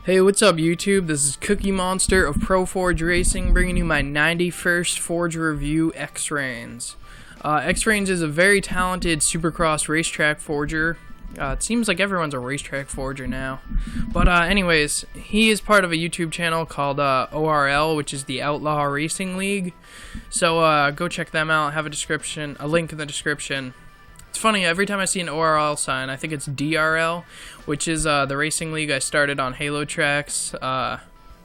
Hey, what's up YouTube? This is Cookie Monster of ProForgeRacing bringing you my 91st Forge review, XreignZ. XreignZ is a very talented Supercross racetrack forger. It seems like everyone's a racetrack forger now. But anyways, he is part of a YouTube channel called ORL, which is the Outlaw Racing League. So go check them out. I have a link in the description. It's funny, every time I see an ORL sign, I think it's DRL, which is the racing league I started on Halo tracks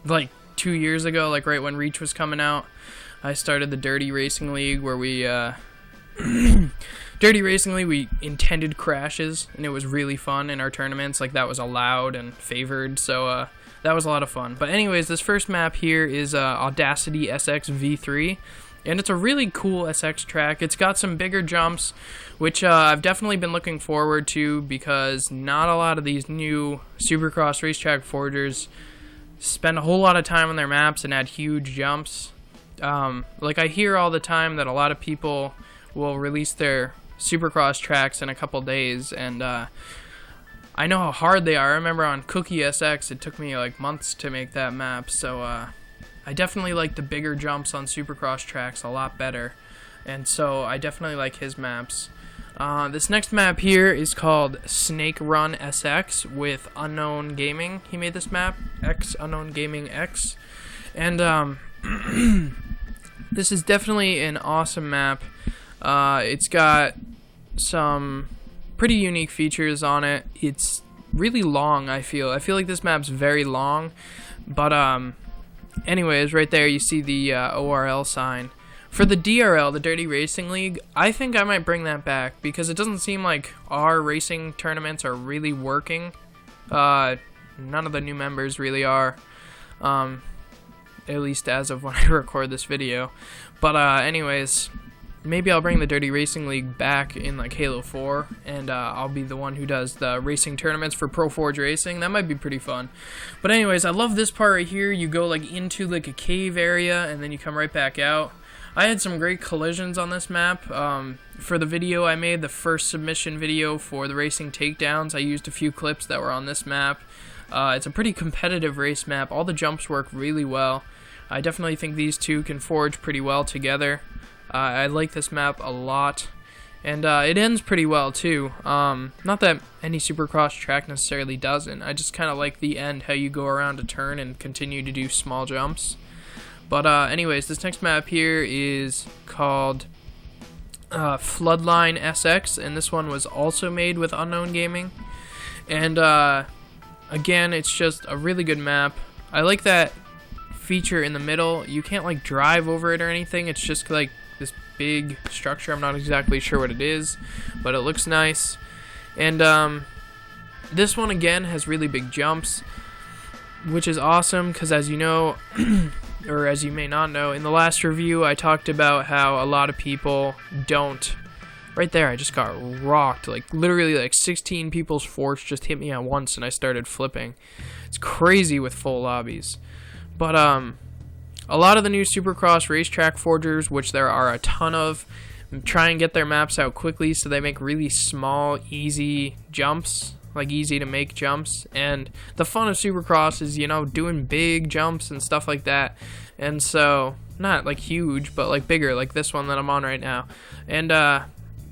like 2 years ago, like right when Reach was coming out. I started the Dirty Racing League where we we intended crashes, and it was really fun in our tournaments. Like, that was allowed and favored, so that was a lot of fun. But anyways, this first map here is Audacity SX V3. And it's a really cool SX track. It's got some bigger jumps, which I've definitely been looking forward to because not a lot of these new Supercross racetrack forgers spend a whole lot of time on their maps and add huge jumps. Like, I hear all the time that a lot of people will release their Supercross tracks in a couple days, and I know how hard they are. I remember on Coheed SX, it took me like months to make that map, so I definitely like the bigger jumps on Supercross tracks a lot better, and so I definitely like his maps. This next map here is called Snake Run SX with Unknown Gaming. He made this map, Unknown Gaming X, and this is definitely an awesome map. It's got some pretty unique features on it. It's really long, I feel like this map's very long, but anyways, right there you see the ORL sign. For the DRL, the Dirty Racing League, I think I might bring that back because it doesn't seem like our racing tournaments are really working. None of the new members really are, at least as of when I record this video. But anyways, maybe I'll bring the Dirty Racing League back in like Halo 4, and I'll be the one who does the racing tournaments for ProForgeRacing. That might be pretty fun. But anyways, I love this part right here. You go like into like a cave area, and then you come right back out. I had some great collisions on this map. For the video I made, the first submission video for the racing takedowns, I used a few clips that were on this map. It's a pretty competitive race map. All the jumps work really well. I definitely think these two can forge pretty well together. I like this map a lot, and it ends pretty well too. Not that any Supercross track necessarily doesn't. I just kind of like the end, how you go around a turn and continue to do small jumps. But anyways, this next map here is called Floodline SX, and this one was also made with Unknown Gaming. And again, it's just a really good map. I like that feature in the middle. You can't like drive over it or anything. It's just like this big structure. I'm not exactly sure what it is, but it looks nice. And this one again has really big jumps, which is awesome because, as you know, or as you may not know, in the last review I talked about how a lot of people don't. Right there, I just got rocked. Like, literally, like 16 people's forge just hit me at once, and I started flipping. It's crazy with full lobbies. But a lot of the new Supercross racetrack forgers, which there are a ton of, try and get their maps out quickly, so they make really small, easy jumps, like easy to make jumps. And the fun of Supercross is, you know, doing big jumps and stuff like that. And so, not like huge, but like bigger, like this one that I'm on right now. And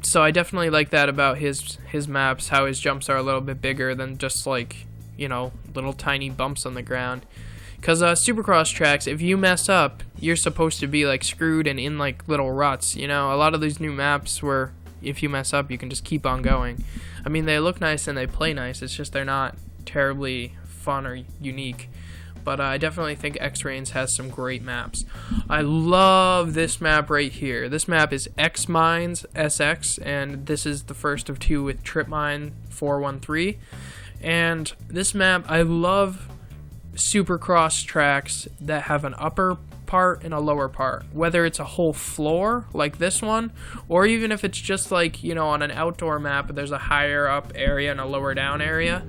so I definitely like that about his maps, how his jumps are a little bit bigger than just like, you know, little tiny bumps on the ground. Because Supercross tracks, if you mess up, you're supposed to be like screwed and in like little ruts, you know. A lot of these new maps where if you mess up, you can just keep on going. I mean, they look nice and they play nice, it's just they're not terribly fun or unique. But I definitely think XreignZ has some great maps. I love this map right here. This map is XreignZ SX, and this is the first of two with TripMine 413. And this map, I love Supercross tracks that have an upper part and a lower part, whether it's a whole floor like this one, or even if it's just like, you know, on an outdoor map there's a higher up area and a lower down area.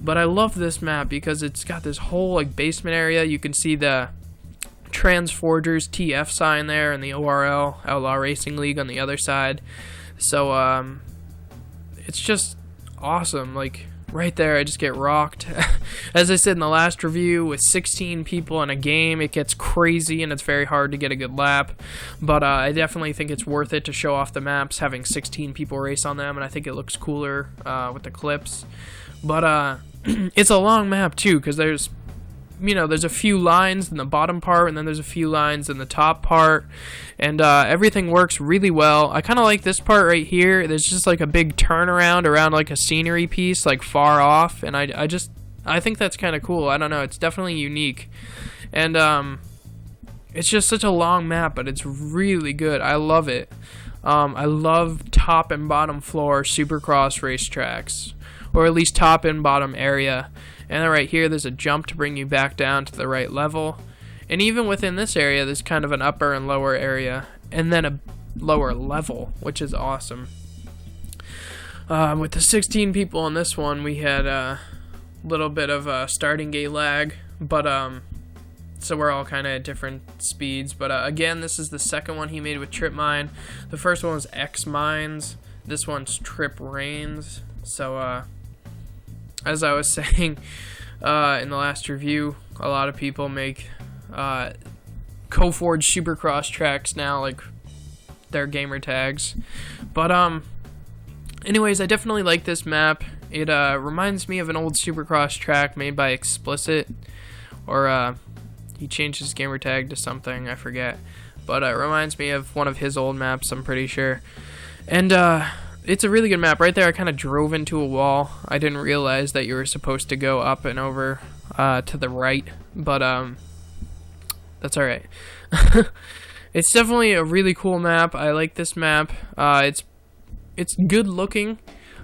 But I love this map because it's got this whole like basement area. You can see the Transforgers TF sign there and the ORL Outlaw Racing League on the other side. So it's just awesome. Like, right there, I just get rocked. As I said in the last review, with 16 people in a game, it gets crazy and it's very hard to get a good lap. But I definitely think it's worth it to show off the maps, having 16 people race on them, and I think it looks cooler with the clips. But it's a long map too, because there's a few lines in the bottom part, and then there's a few lines in the top part, and everything works really well. I kind of like this part right here. There's just like a big turnaround around like a scenery piece, like far off, and I think that's kind of cool. I don't know, it's definitely unique, and it's just such a long map, but it's really good. I love it. I love top and bottom floor Supercross racetracks, or at least top and bottom area. And then right here, there's a jump to bring you back down to the right level. And even within this area, there's kind of an upper and lower area, and then a lower level, which is awesome. With the 16 people on this one, we had a little bit of starting gate lag, but so we're all kind of at different speeds. But again, this is the second one he made with TripMine. The first one was XreignZ. This one's XreignZ. So as I was saying in the last review, a lot of people make CoForge Supercross tracks now, like their gamer tags. But anyways, I definitely like this map. It reminds me of an old Supercross track made by Explicit, or he changed his gamer tag to something, I forget. But it reminds me of one of his old maps, I'm pretty sure. And it's a really good map. Right there, I kind of drove into a wall. I didn't realize that you were supposed to go up and over to the right, but that's alright. It's definitely a really cool map. I like this map. It's good looking.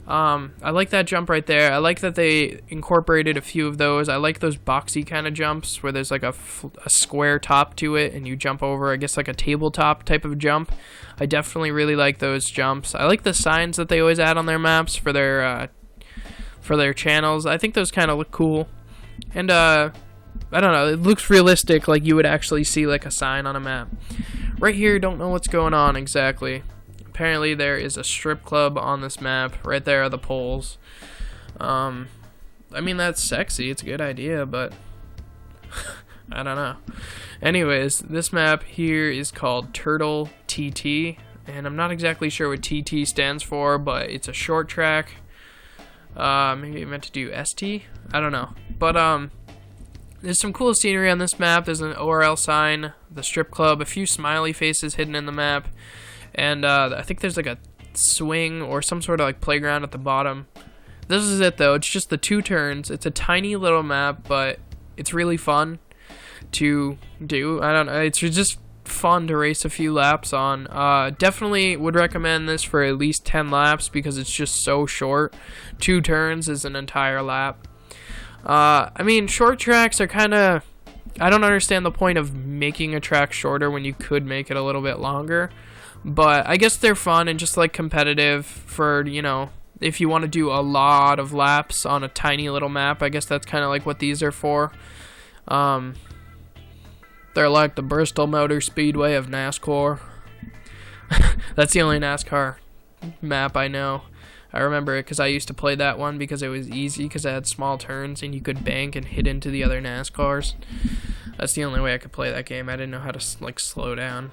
I like that jump right there. I like that they incorporated a few of those. I like those boxy kind of jumps where there's like a square top to it and you jump over, I guess, like a tabletop type of jump. I definitely really like those jumps. I like the signs that they always add on their maps for their channels. I think those kind of look cool. And I don't know, it looks realistic, like you would actually see like a sign on a map. Right here, don't know what's going on exactly. Apparently there is a strip club on this map. Right there are the poles. I mean, that's sexy. It's a good idea, but I don't know. Anyways, this map here is called Turtle TT, and I'm not exactly sure what TT stands for, but it's a short track. Maybe I meant to do ST? I don't know. But there's some cool scenery on this map. There's an ORL sign, the strip club, a few smiley faces hidden in the map. And I think there's like a swing or some sort of like playground at the bottom. This is it though. It's just the two turns. It's a tiny little map, but it's really fun to do. I don't know. It's just fun to race a few laps on. Definitely would recommend this for at least 10 laps because it's just so short. 2 turns is an entire lap. I mean, short tracks are kind of... I don't understand the point of making a track shorter when you could make it a little bit longer. But I guess they're fun and just like competitive for, you know, if you want to do a lot of laps on a tiny little map. I guess that's kind of like what these are for. They're like the Bristol Motor Speedway of NASCAR. That's the only NASCAR map I know. I remember it because I used to play that one because it was easy because it had small turns and you could bank and hit into the other NASCARs. That's the only way I could play that game. I didn't know how to like slow down.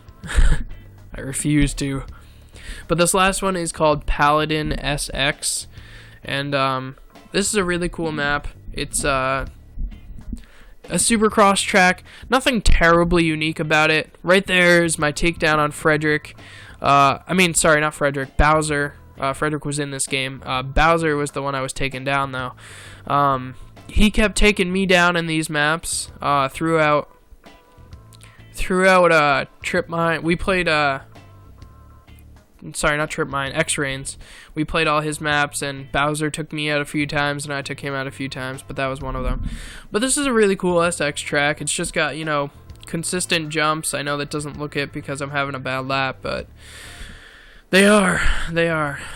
I refuse to. But this last one is called Paladin SX, and this is a really cool map. It's a Supercross track. Nothing terribly unique about it. Right there is my takedown on Frederick. Sorry, not Frederick. Bowser. Frederick was in this game. Bowser was the one I was taking down, though. He kept taking me down in these maps throughout TripMine. We played sorry, not TripMine, XreignZ. We played all his maps, and Bowser took me out a few times, and I took him out a few times, but that was one of them. But this is a really cool SX track. It's just got, you know, consistent jumps. I know that doesn't look it because I'm having a bad lap, but they are.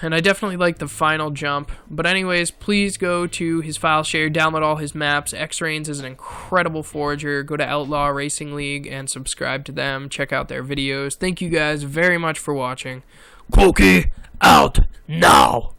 And I definitely like the final jump. But anyways, please go to his file share, download all his maps. XreignZ is an incredible forger. Go to Outlaw Racing League and subscribe to them. Check out their videos. Thank you guys very much for watching. Cookie out now.